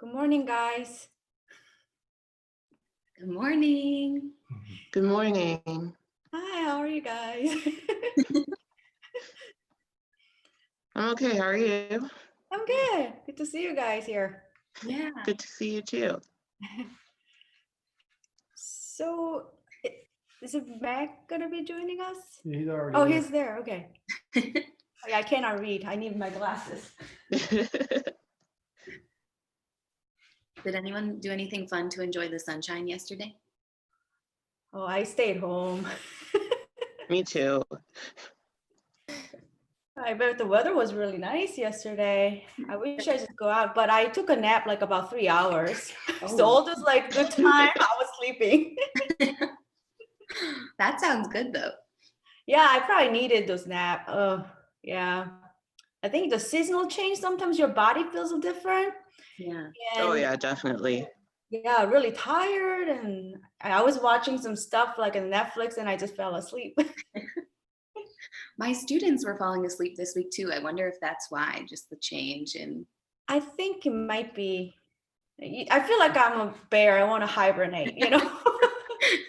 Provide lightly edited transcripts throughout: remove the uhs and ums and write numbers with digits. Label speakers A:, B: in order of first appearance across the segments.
A: Good morning, guys.
B: Good morning.
C: Good morning.
A: Hi, how are you guys?
C: I'm okay. How are you?
A: I'm good. Good to see you guys here.
B: Yeah.
C: Good to see you too.
A: So, is it Mac gonna be joining us?
D: He's already
A: Oh,
D: there.
A: he's there. Okay. Oh, yeah, I cannot read. I need my glasses.
B: Did anyone do anything fun to enjoy the sunshine yesterday?
A: Oh, I stayed home.
C: Me too.
A: I bet the weather was really nice yesterday. I wish I could go out, but I took a nap like about 3 hours. So all just like good time, I was sleeping.
B: That sounds good though.
A: Yeah, I probably needed those nap. Yeah. I think the seasonal change, sometimes your body feels different.
B: Yeah.
C: Oh
A: And
C: yeah, definitely.
A: yeah, really tired. And I was watching some stuff like on Netflix and I just fell asleep.
B: My students were falling asleep this week too. I wonder if that's why, just the change in.
A: I think it might be, I feel like I'm a bear. I want to hibernate, you know?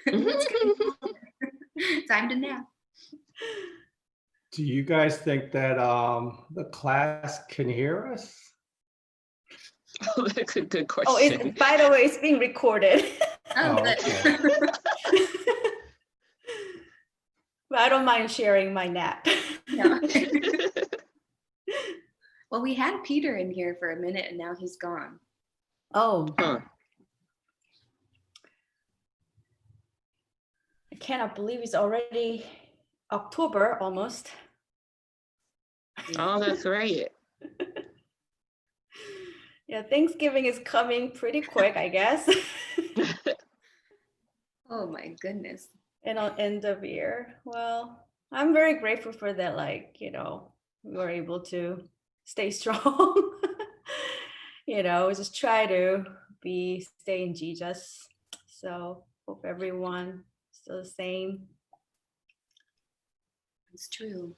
B: Let's go. Time to nap.
D: Do you guys think that the class can hear us?
C: Oh, that's a good
A: Oh,
C: question.
A: by the way, it's being recorded.
B: Oh,
D: Oh,
B: good.
A: But I don't mind sharing my nap.
B: No. Well, we had Peter in here for a minute and now he's gone.
A: Oh,
C: Huh.
A: I cannot believe it's already October almost.
C: Oh, that's right.
A: Yeah, Thanksgiving is coming pretty quick, I guess.
B: Oh my goodness.
A: And on end of year. Well, I'm very grateful for that, like, we were able to stay strong. Just try to stay in Jesus. So hope everyone still the same.
B: It's true.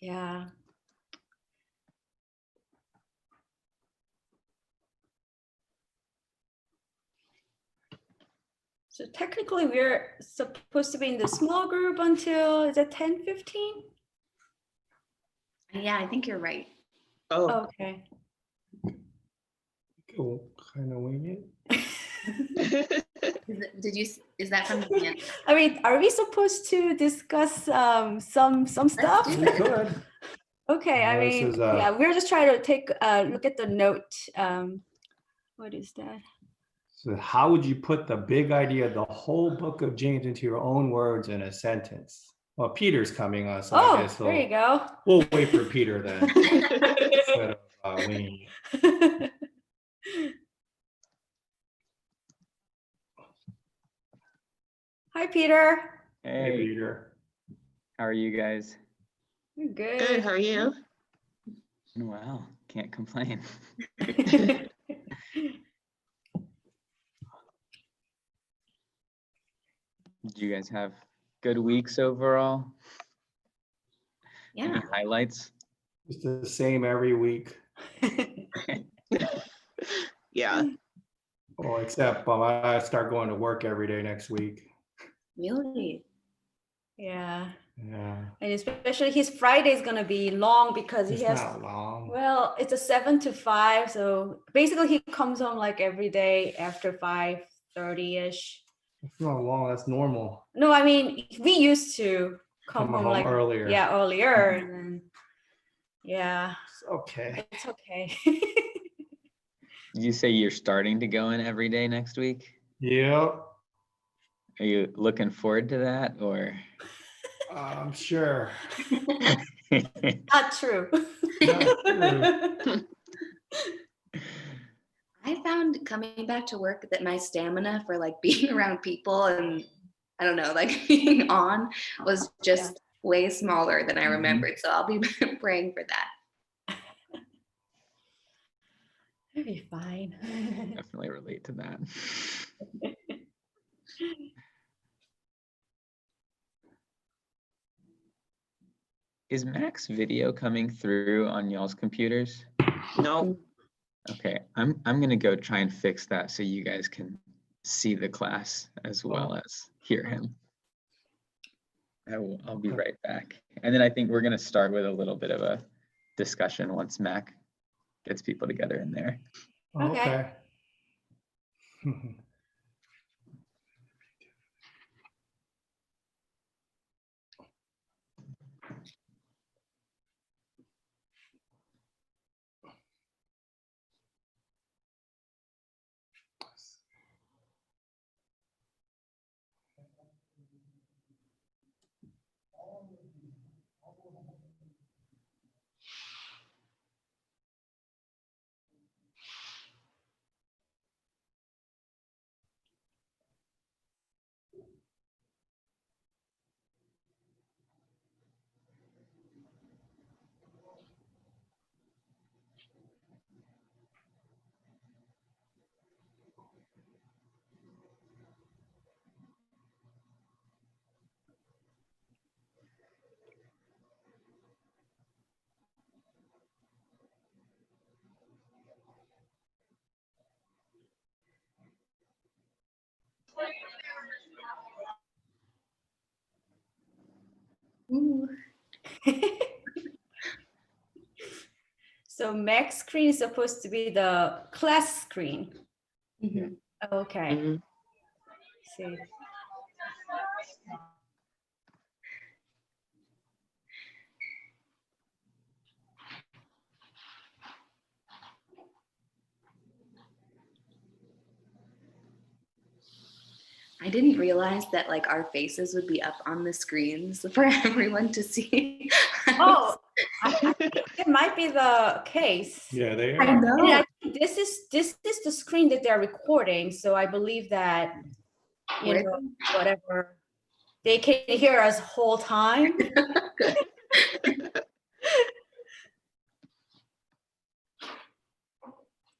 A: Yeah. So technically we're supposed to be in the small group until, is it 10:15?
B: Yeah, I think you're right.
C: Oh.
A: Okay.
D: Go kind of wing it.
B: Is that from the end?
A: I mean, are we supposed to discuss some stuff?
B: do
D: We could.
A: Okay, I
D: This
A: mean,
D: is,
A: yeah, we're just trying to take a look at the note. What is that?
D: So how would you put the big idea of the whole book of James into your own words in a sentence? Well, Peter's coming on, so I
A: Oh,
D: guess
A: there you
D: we'll wait for Peter then instead of winging it.
A: go. Hi, Peter.
D: Hey,
E: Hey,
D: Peter.
E: how are you guys?
A: You're
C: Good,
A: good.
C: how are you?
E: Well, can't complain. Did you guys have good weeks overall? Any
B: Yeah.
E: highlights?
D: It's the same every week.
C: Yeah,
D: Well, except I start going to work every day next week.
B: Really?
A: Yeah.
D: Yeah,
A: And especially his Friday is gonna be long because
D: it's
A: he has,
D: not long.
A: well, it's a 7 to 5. So basically he comes home like every day after 5:30-ish.
D: It's not long. That's normal.
A: No, I mean, we used to come
D: Come
A: home
D: home
A: like,
D: earlier.
A: yeah, earlier. And then, yeah,
D: It's okay.
A: it's okay.
E: Did you say you're starting to go in every day next week?
D: Yep,
E: Are you looking forward to that or?
D: I'm sure.
A: Not true.
D: Not true.
B: I found coming back to work that my stamina for like being around people and I don't know, like being on was just way smaller than I remembered. So I'll be praying for that.
A: It'll be fine.
E: Definitely relate to that. Is Mac's video coming through on y'all's computers?
C: no,
E: Okay, I'm gonna go try and fix that so you guys can see the class as well as hear him. I'll be
D: Okay.
E: right back. And then I think we're gonna start with a little bit of a discussion once Mac gets people together in there.
A: Okay.
D: Okay.
B: Ooh.
A: So Mac's screen is supposed to be the class screen.
B: Mhm.
A: Okay.
C: mhm.
A: See.
B: I didn't realize that like our faces would be up on the screens for everyone to see.
A: Oh, I think it might be the case.
D: Yeah, they
B: I
D: are.
A: And
B: know.
A: I think this is the screen that they're recording. So I believe that, you
B: Where-
A: know, whatever, they can hear us whole time.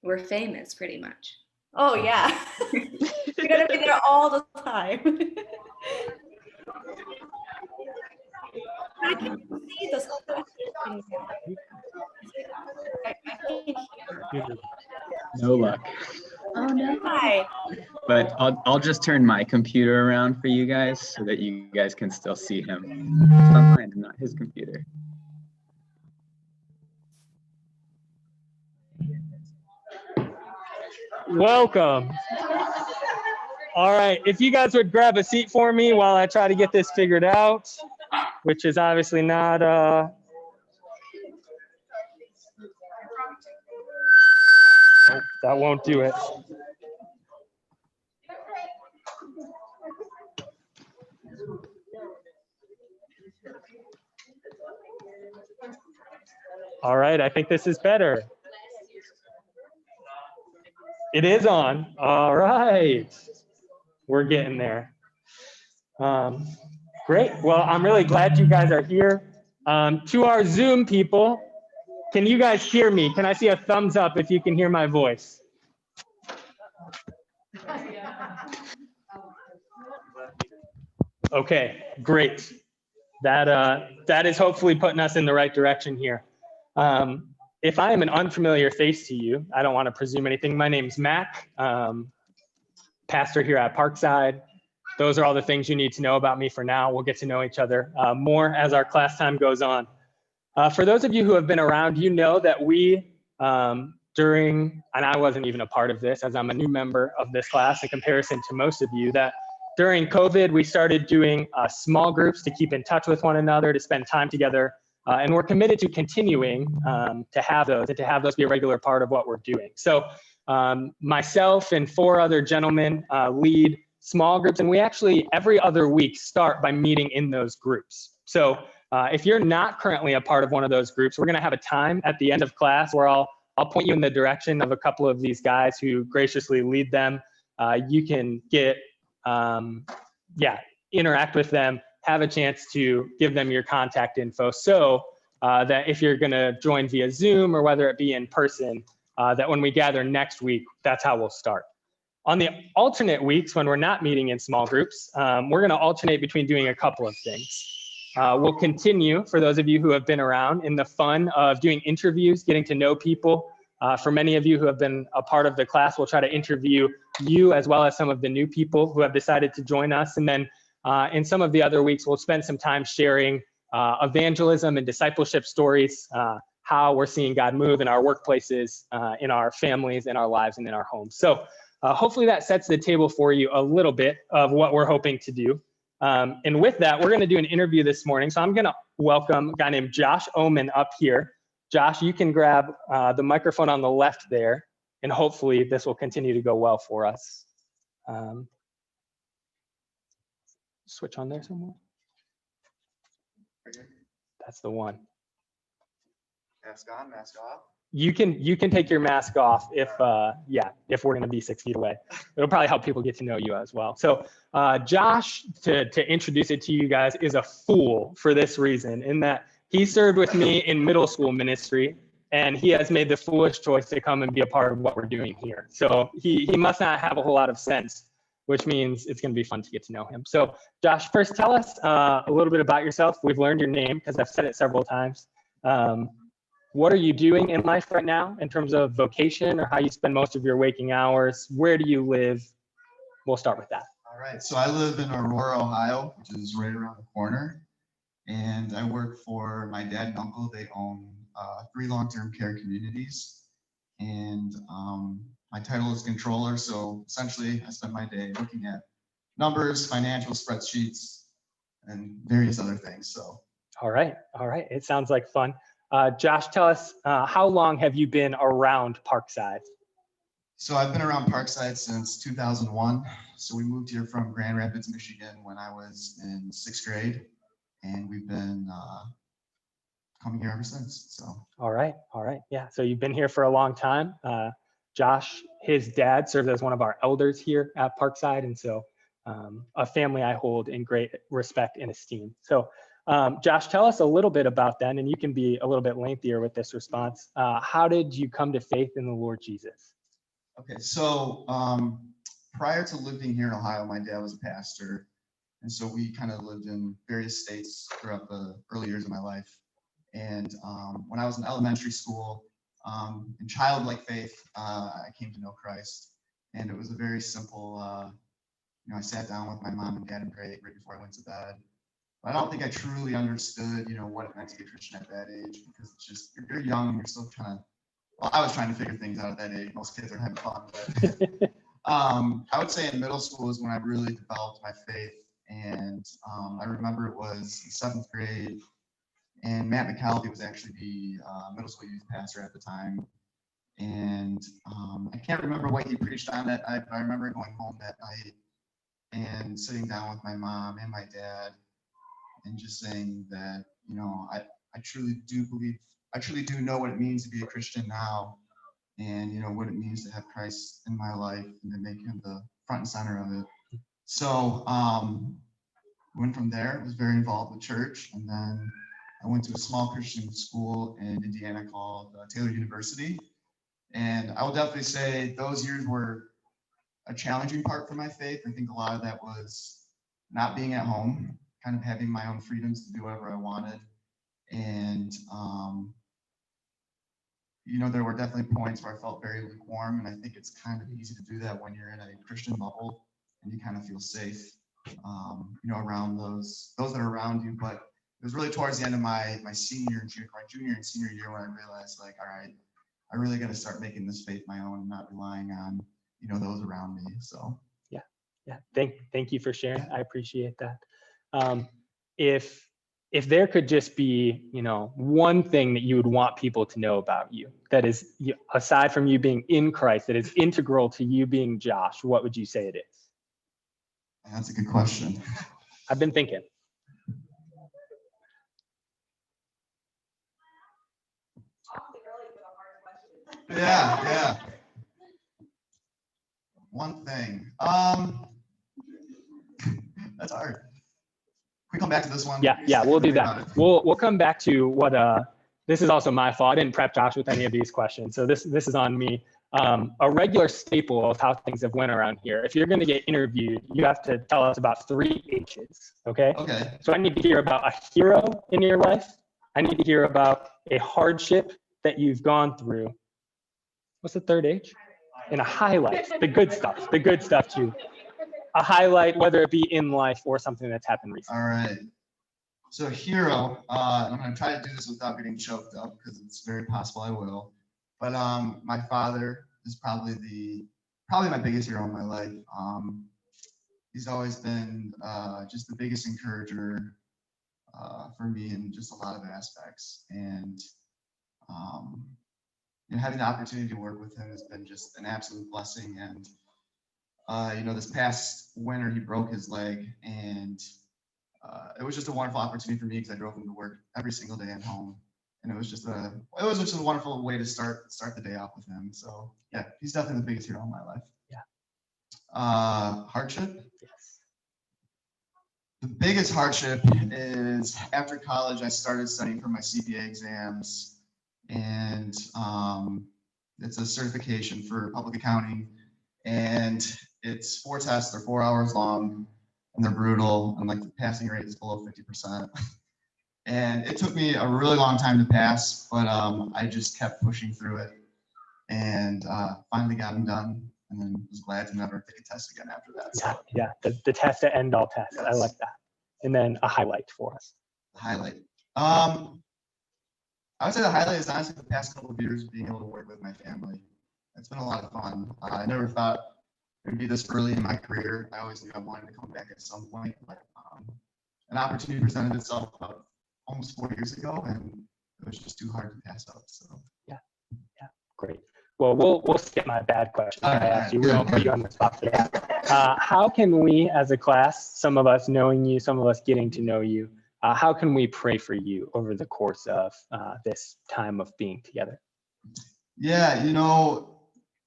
B: We're famous pretty much.
A: Oh yeah. You're gonna be there all the time. I can see the screen. I can hear.
E: No luck.
B: Oh no.
A: Hi.
E: But I'll just turn my computer around for you guys so that you guys can still see him. It's on mine, not his computer.
F: Welcome. All right, if you guys would grab a seat for me while I try to get this figured out, which is obviously not nope, that won't do it. All right, I think this is better. It is on. All right. We're getting there. Great. Well, I'm really glad you guys are here. To our Zoom people, can you guys hear me? Can I see a thumbs up if you can hear my voice? Okay, great. That is hopefully putting us in the right direction here. If I am an unfamiliar face to you, I don't want to presume anything. My name's Mac, pastor here at Parkside. Those are all the things you need to know about me for now. We'll get to know each other more as our class time goes on. For those of you who have been around, you know that we, and I wasn't even a part of this as I'm a new member of this class in comparison to most of you, that during COVID, we started doing small groups to keep in touch with one another, to spend time together. And we're committed to continuing to have those and to have those be a regular part of what we're doing. So myself and 4 other gentlemen lead small groups, and we actually every other week start by meeting in those groups. So if you're not currently a part of one of those groups, we're gonna have a time at the end of class where I'll point you in the direction of a couple of these guys who graciously lead them. You can get, interact with them, have a chance to give them your contact info so that if you're gonna join via Zoom or whether it be in person, that when we gather next week, that's how we'll start. On the alternate weeks when we're not meeting in small groups, we're gonna alternate between doing a couple of things. We'll continue, for those of you who have been around, in the fun of doing interviews, getting to know people. For many of you who have been a part of the class, we'll try to interview you as well as some of the new people who have decided to join us. And then in some of the other weeks, we'll spend some time sharing evangelism and discipleship stories, how we're seeing God move in our workplaces, in our families, in our lives, and in our homes. So hopefully that sets the table for you a little bit of what we're hoping to do. And with that, we're going to do an interview this morning. So I'm going to welcome a guy named Josh Oman up here. Josh, you can grab the microphone on the left there, and hopefully this will continue to go well for us. Switch on there somewhere. That's the one.
G: Mask on, mask off.
F: You can take your mask off if if we're going to be 6 feet away. It'll probably help people get to know you as well. So Josh, to introduce it to you guys, is a fool for this reason, in that he served with me in middle school ministry, and he has made the foolish choice to come and be a part of what we're doing here. So he must not have a whole lot of sense, which means it's going to be fun to get to know him. So Josh, first tell us a little bit about yourself. We've learned your name because I've said it several times. What are you doing in life right now in terms of vocation, or how you spend most of your waking hours? Where do you live? We'll start with that.
G: All right, so I live in Aurora, Ohio, which is right around the corner. And I work for my dad and uncle. They own 3 long-term care communities. And my title is controller. So essentially I spend my day looking at numbers, financial spreadsheets, and various other things. So.
F: All right. It sounds like fun. Josh, tell us, how long have you been around Parkside?
G: So I've been around Parkside since 2001. So we moved here from Grand Rapids, Michigan when I was in 6th grade. And we've been coming here ever since. So.
F: All right. Yeah. So you've been here for a long time. Josh, his dad served as one of our elders here at Parkside. And so a family I hold in great respect and esteem. So Josh, tell us a little bit about that, and you can be a little bit lengthier with this response. How did you come to faith in the Lord Jesus?
G: Okay, so prior to living here in Ohio, my dad was a pastor. And so we kind of lived in various states throughout the early years of my life. And when I was in elementary school, in childlike faith, I came to know Christ. And it was a very simple, I sat down with my mom and dad and prayed right before I went to bed. But I don't think I truly understood, what it meant to be a Christian at that age, because it's just, you're young and you're still trying to, well, I was trying to figure things out at that age. Most kids are having fun. But I would say in middle school is when I really developed my faith. And I remember it was in 7th grade, and Matt McCalvey was actually the middle school youth pastor at the time. And I can't remember what he preached on that night, but I remember going home that night and sitting down with my mom and my dad and just saying that, I truly do believe I truly do know what it means to be a Christian now, and you know what it means to have Christ in my life and to make him the front and center of it. So went from there, was very involved with church, and then I went to a small Christian school in Indiana called Taylor University. And I will definitely say those years were a challenging part for my faith. I think a lot of that was not being at home, kind of having my own freedoms to do whatever I wanted. And you know, there were definitely points where I felt very lukewarm, and I think it's kind of easy to do that when you're in a Christian bubble and you kind of feel safe, you know, around those that are around you. But it was really towards the end of my junior and senior year when I realized, like, all right, I really got to start making this faith my own and not relying on, you know, those around me. So
F: Yeah, thank you for sharing. I appreciate that. If there could just be, you know, one thing that you would want people to know about you, that is, aside from you being in Christ, that is integral to you being Josh, what would you say it is?
G: that's a good question.
F: I've been thinking.
G: Yeah. One thing. That's hard. Can we come back to this one?
F: Yeah, we'll do that. We'll come back to what this is also my fault. I didn't prep Josh with any of these questions, so this is on me. A regular staple of how things have went around here. If you're going to get interviewed, you have to tell us about 3 H's. Okay.
G: Okay.
F: So I need to hear about a hero in your life. I need to hear about a hardship that you've gone through. What's the 3rd H? And a highlight, the good stuff too. A highlight, whether it be in life or something that's happened recently.
G: All right. So hero, I'm going to try to do this without getting choked up because it's very possible I will. But my father is probably my biggest hero in my life. He's always been just the biggest encourager for me in just a lot of aspects. And you know, having the opportunity to work with him has been just an absolute blessing. And you know, this past winter he broke his leg, and it was just a wonderful opportunity for me because I drove him to work every single day at home, and it was just a wonderful way to start the day off with him. So yeah, he's definitely the biggest hero in my life.
F: Yeah.
G: Hardship.
F: Yes.
G: The biggest hardship is after college, I started studying for my CPA exams, and it's a certification for public accounting, and it's 4 tests. They're 4 hours long, and they're brutal, and like the passing rate is below 50%. And it took me a really long time to pass, but I just kept pushing through it, and finally got them done, and then was glad to never take a test again after that. So
F: Yeah. The test to end all tests.
G: Yes.
F: I like that. And then a highlight for us.
G: the highlight. I would say the highlight is honestly the past couple of years being able to work with my family. It's been a lot of fun. I never thought it would be this early in my career. I always knew I wanted to come back at some point, but an opportunity presented itself about almost 4 years ago, and it was just too hard to pass up. So
F: Great. Well, we'll skip my bad question.
G: All
F: I
G: right,
F: asked you. We
G: good.
F: won't put you on the spot for that. How can we, as a class, some of us knowing you, some of us getting to know you, how can we pray for you over the course of this time of being together?
G: yeah, you know,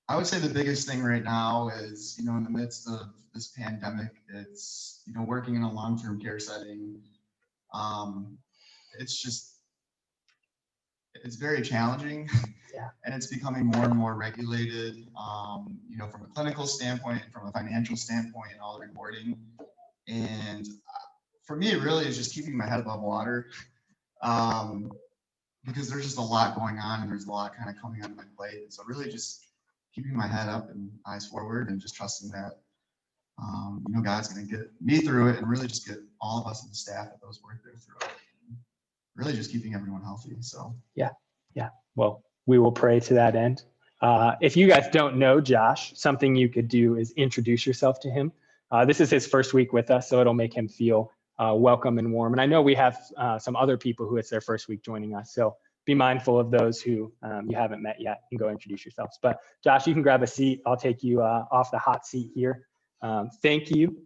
G: I would say the biggest thing right now is, you know, in the midst of this pandemic, it's, you know, working in a long-term care setting. It's very challenging.
F: Yeah.
G: And it's becoming more and more regulated, you know, from a clinical standpoint, from a financial standpoint, and all the reporting. And for me, it really is just keeping my head above water, because there's just a lot going on, and there's a lot kind of coming on my plate. So really just keeping my head up and eyes forward, and just trusting that, you know, God's going to get me through it, and really just get all of us in the staff at those work there through it. And really just keeping everyone healthy. So
F: Well, we will pray to that end. If you guys don't know Josh, something you could do is introduce yourself to him. This is his first week with us, so it'll make him feel welcome and warm. And I know we have some other people who it's their first week joining us, so be mindful of those who you haven't met yet and go introduce yourselves. But Josh, you can grab a seat. I'll take you off the hot seat here. Thank you.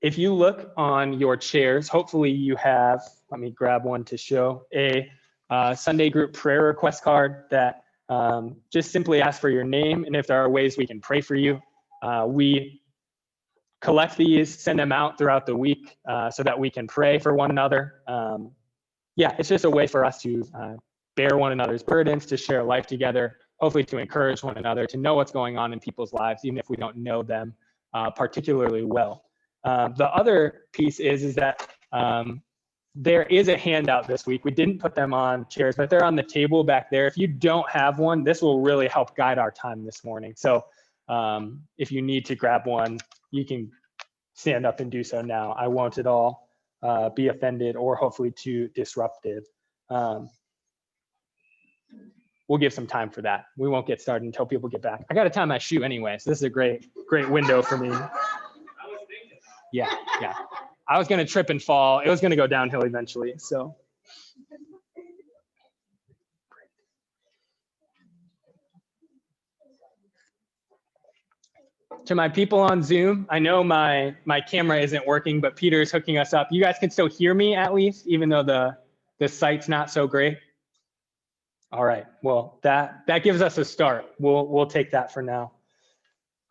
F: If you look on your chairs, hopefully you have, let me grab one to show, a Sunday group prayer request card that just simply asks for your name and if there are ways we can pray for you. We collect these, send them out throughout the week so that we can pray for one another. Yeah, it's just a way for us to bear one another's burdens, to share life together, hopefully to encourage one another, to know what's going on in people's lives, even if we don't know them particularly well. The other piece is that there is a handout this week. We didn't put them on chairs, but they're on the table back there. If you don't have one, this will really help guide our time this morning. So if you need to grab one, you can stand up and do so now. I won't at all be offended or hopefully too disruptive. We'll give some time for that. We won't get started until people get back. I got to tie my shoe anyway, so this is a great window for me. Yeah. I was going to trip and fall. It was going to go downhill eventually, so. To my people on Zoom, I know my camera isn't working, but Peter is hooking us up. You guys can still hear me at least, even though the site's not so great. All right, well, that gives us a start. We'll take that for now.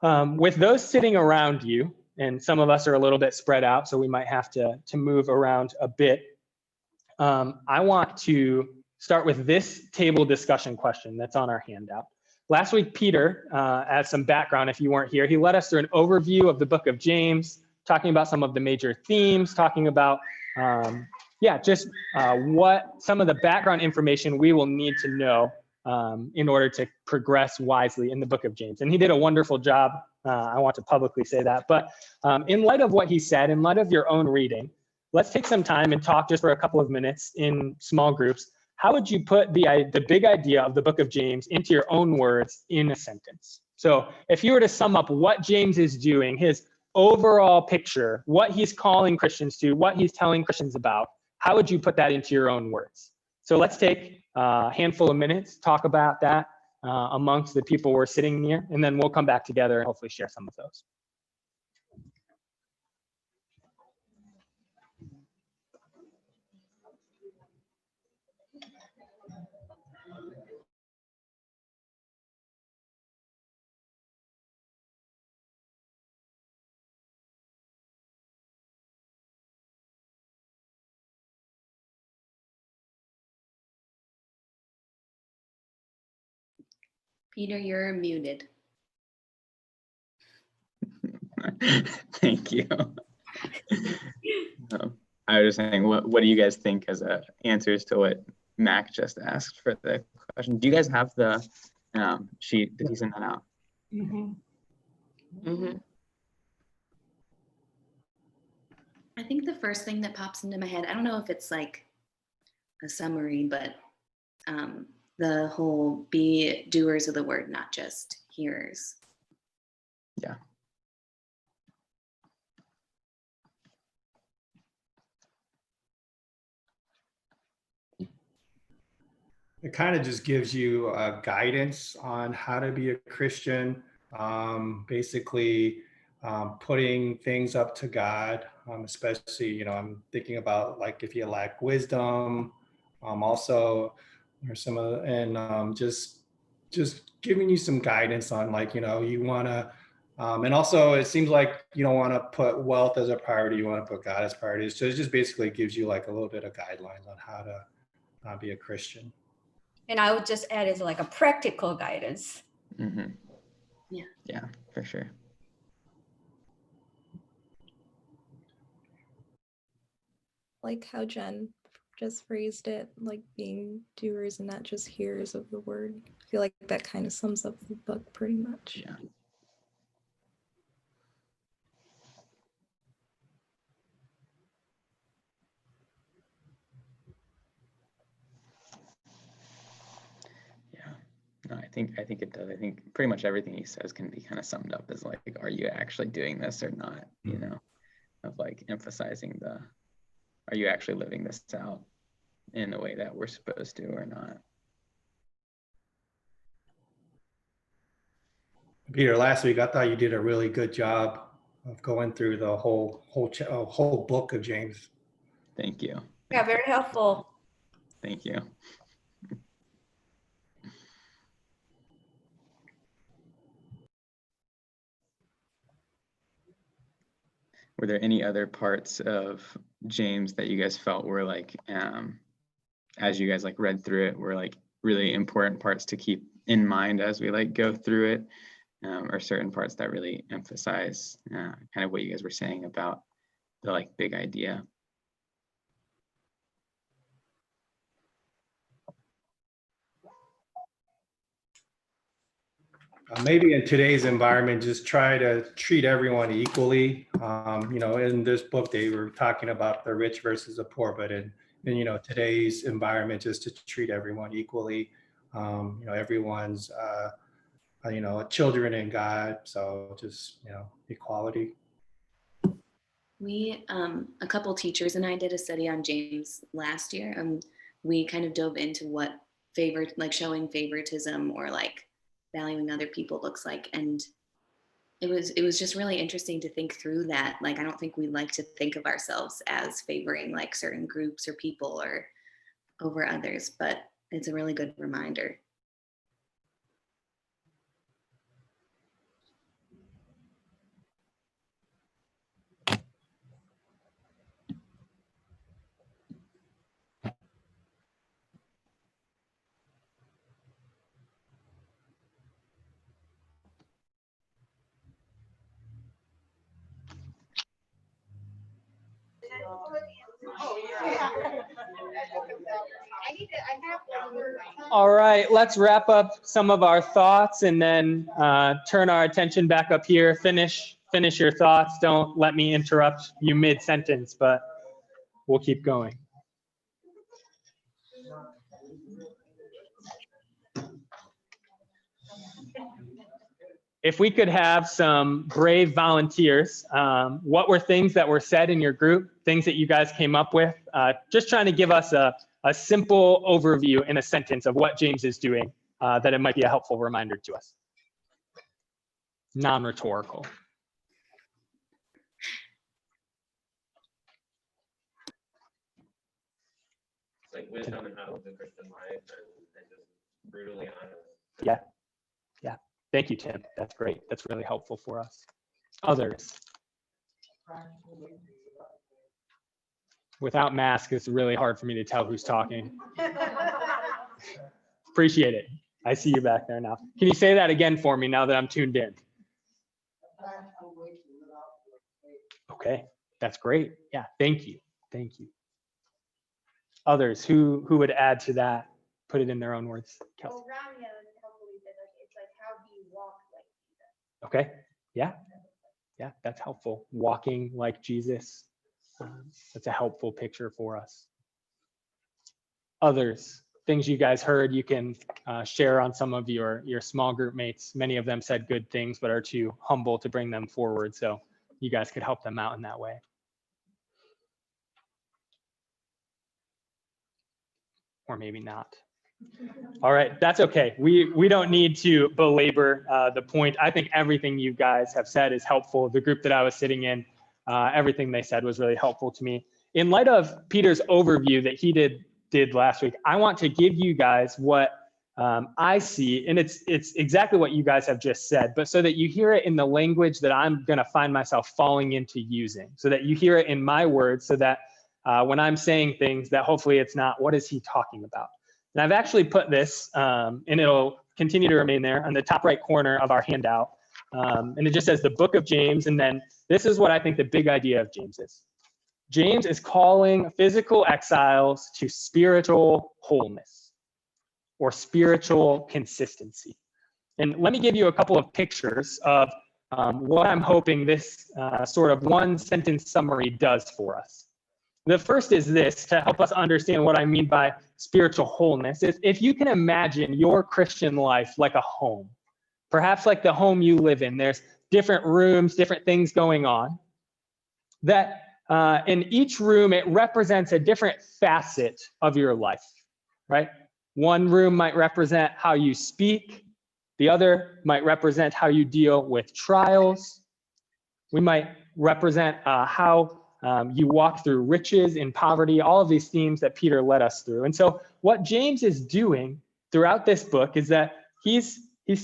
F: With those sitting around you, and some of us are a little bit spread out, so we might have to move around a bit. I want to start with this table discussion question that's on our handout. Last week, Peter, as some background, if you weren't here, he led us through an overview of the book of James, talking about some of the major themes, talking about, what some of the background information we will need to know in order to progress wisely in the book of James. And he did a wonderful job. I want to publicly say that. But in light of what he said, in light of your own reading, let's take some time and talk just for a couple of minutes in small groups. How would you put the big idea of the book of James into your own words in a sentence? So if you were to sum up what James is doing, his overall picture, what he's calling Christians to, what he's telling Christians about, how would you put that into your own words? So let's take a handful of minutes, talk about that amongst the people we're sitting near, and then we'll come back together and hopefully share some of those.
B: Peter, you're muted.
E: Thank you. I was just saying, what do you guys think as answers to what Mac just asked for the question? Do you guys have the sheet? Did he send that out?
B: I think the first thing that pops into my head, I don't know if it's like a summary, but the whole be doers of the word, not just hearers.
E: Yeah.
D: It kind of just gives you guidance on how to be a Christian, basically putting things up to God, especially, I'm thinking about like if you lack wisdom, also there's some of, and just giving you some guidance on like, you want to, and also it seems like you don't want to put wealth as a priority, you want to put God as priority. So it just basically gives you like a little bit of guidelines on how to be a Christian.
A: And I would just add is like a practical guidance.
E: Mm-hmm.
B: Yeah,
E: for sure.
H: Like how Jen just phrased it, like being doers and not just hearers of the word. I feel like that kind of sums up the book pretty much.
E: Yeah. No, I think it does. I think pretty much everything he says can be kind of summed up as like, are you actually doing this or not? Of like emphasizing are you actually living this out in the way that we're supposed to or not?
D: Peter, last week I thought you did a really good job of going through the whole book of James.
E: Thank you.
A: Yeah, very helpful.
E: Thank you. Were there any other parts of James that you guys felt were like, as you guys like read through it, were like really important parts to keep in mind as we like go through it, or certain parts that really emphasize kind of what you guys were saying about the like big idea?
D: Maybe in today's environment, just try to treat everyone equally. In this book, they were talking about the rich versus the poor, but in today's environment, just to treat everyone equally. Everyone's children in God, so just equality.
B: We, a couple teachers and I did a study on James last year, and we kind of dove into what showing favoritism or like valuing other people looks like. And it was just really interesting to think through that. Like, I don't think we like to think of ourselves as favoring like certain groups or people or over others, but it's a really good reminder.
F: All right, let's wrap up some of our thoughts and then turn our attention back up here. Finish your thoughts. Don't let me interrupt you mid-sentence, but we'll keep going. If we could have some brave volunteers, what were things that were said in your group, things that you guys came up with? Just trying to give us a simple overview in a sentence of what James is doing, that it might be a helpful reminder to us. Non-rhetorical.
I: Like wisdom and how to live a Christian life and just brutally honest.
F: Yeah. Thank you, Tim. That's great. That's really helpful for us. Others. Without masks, it's really hard for me to tell who's talking. Appreciate it. I see you back there now. Can you say that again for me now that I'm tuned in? Okay, that's great. Yeah, thank you. Thank you. Others, who would add to that? Put it in their own words. Kelsey.
J: Well, Ramya helpfully said, like, it's like, how do you walk like Jesus?
F: Okay, yeah, that's helpful. Walking like Jesus. That's a helpful picture for us. Others, things you guys heard, you can share on some of your small group mates. Many of them said good things, but are too humble to bring them forward. So you guys could help them out in that way. Or maybe not. All right, that's okay. We don't need to belabor the point. I think everything you guys have said is helpful. The group that I was sitting in, everything they said was really helpful to me. In light of Peter's overview that he did last week, I want to give you guys what I see, and it's exactly what you guys have just said, but so that you hear it in the language that I'm going to find myself falling into using, so that you hear it in my words, so that when I'm saying things that hopefully it's not, what is he talking about? And I've actually put this, and it'll continue to remain there on the top right corner of our handout. And it just says the book of James. And then this is what I think the big idea of James is. James is calling physical exiles to spiritual wholeness or spiritual consistency. And let me give you a couple of pictures of what I'm hoping this sort of one sentence summary does for us. The first is this, to help us understand what I mean by spiritual wholeness, is if you can imagine your Christian life like a home, perhaps like the home you live in, there's different rooms, different things going on, that in each room, it represents a different facet of your life, right? One room might represent how you speak. The other might represent how you deal with trials. We might represent how you walk through riches and poverty, all of these themes that Peter led us through. And so what James is doing throughout this book is that he's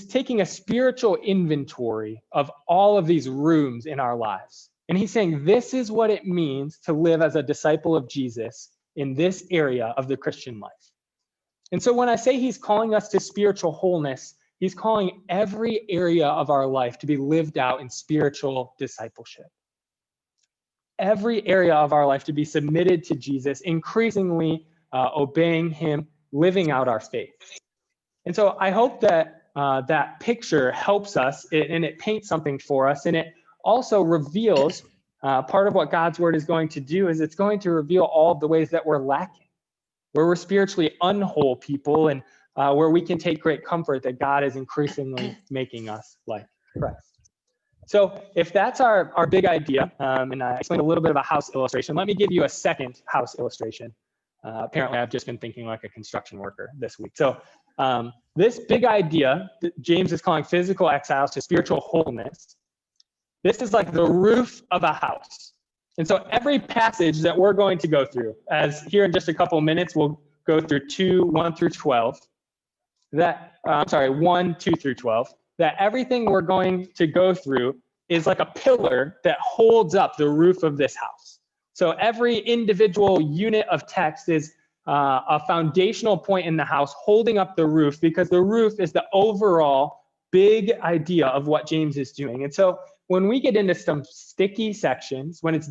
F: taking a spiritual inventory of all of these rooms in our lives. And he's saying, this is what it means to live as a disciple of Jesus in this area of the Christian life. And so when I say he's calling us to spiritual wholeness, he's calling every area of our life to be lived out in spiritual discipleship. Every area of our life to be submitted to Jesus, increasingly obeying him, living out our faith. And so I hope that that picture helps us and it paints something for us. And it also reveals part of what God's word is going to do is it's going to reveal all of the ways that we're lacking, where we're spiritually unwhole people, and where we can take great comfort that God is increasingly making us like Christ. So if that's our big idea, and I explained a little bit of a house illustration, let me give you a second house illustration. Apparently, I've just been thinking like a construction worker this week. So this big idea that James is calling physical exiles to spiritual wholeness, this is like the roof of a house. And so every passage that we're going to go through, as here in just a couple of minutes, we'll go through 1 through 12, 1, 2 through 12, that everything we're going to go through is like a pillar that holds up the roof of this house. So every individual unit of text is a foundational point in the house holding up the roof, because the roof is the overall big idea of what James is doing. And so when we get into some sticky sections, when it's